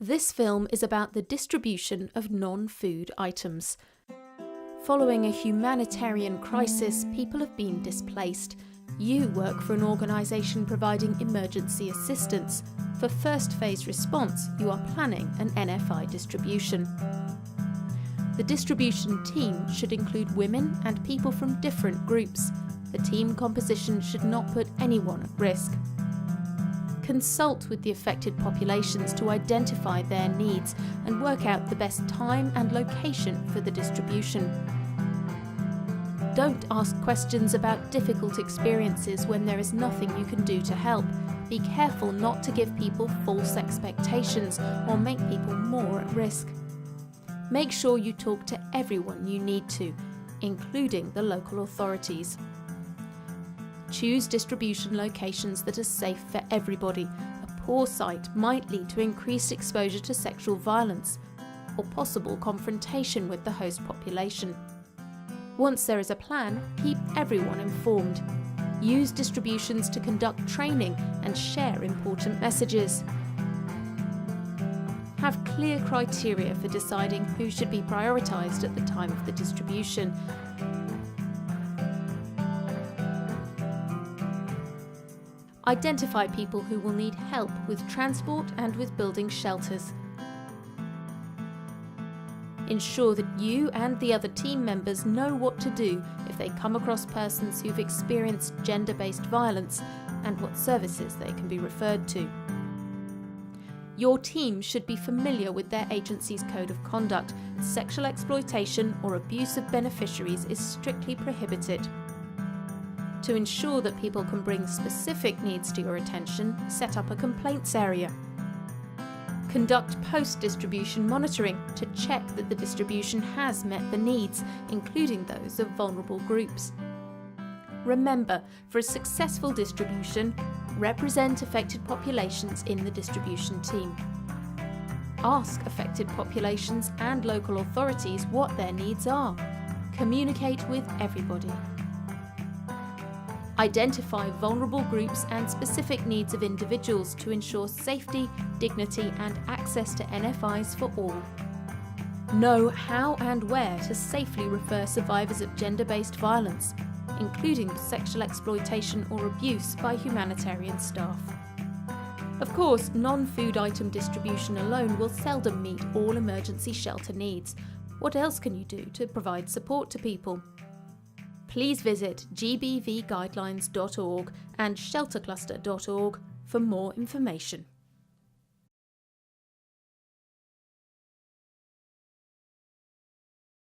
This film is about the distribution of non-food items. Following a humanitarian crisis, people have been displaced. You work for an organisation providing emergency assistance. For first phase response, you are planning an NFI distribution. The distribution team should include women and people from different groups. The team composition should not put anyone at risk. Consult with the affected populations to identify their needs and work out the best time and location for the distribution. Don't ask questions about difficult experiences when there is nothing you can do to help. Be careful not to give people false expectations or make people more at risk. Make sure you talk to everyone you need to, including the local authorities. Choose distribution locations that are safe for everybody. A poor site might lead to increased exposure to sexual violence or possible confrontation with the host population. Once there is a plan, keep everyone informed. Use distributions to conduct training and share important messages. Have clear criteria for deciding who should be prioritised at the time of the distribution. Identify people who will need help with transport and with building shelters. Ensure that you and the other team members know what to do if they come across persons who've experienced gender-based violence and what services they can be referred to. Your team should be familiar with their agency's code of conduct. Sexual exploitation or abuse of beneficiaries is strictly prohibited. To ensure that people can bring specific needs to your attention, set up a complaints area. Conduct post-distribution monitoring to check that the distribution has met the needs, including those of vulnerable groups. Remember, for a successful distribution, represent affected populations in the distribution team. Ask affected populations and local authorities what their needs are. Communicate with everybody. Identify vulnerable groups and specific needs of individuals to ensure safety, dignity and access to NFIs for all. Know how and where to safely refer survivors of gender-based violence, including sexual exploitation or abuse by humanitarian staff. Of course, non-food item distribution alone will seldom meet all emergency shelter needs. What else can you do to provide support to people? Please visit gbvguidelines.org and sheltercluster.org for more information.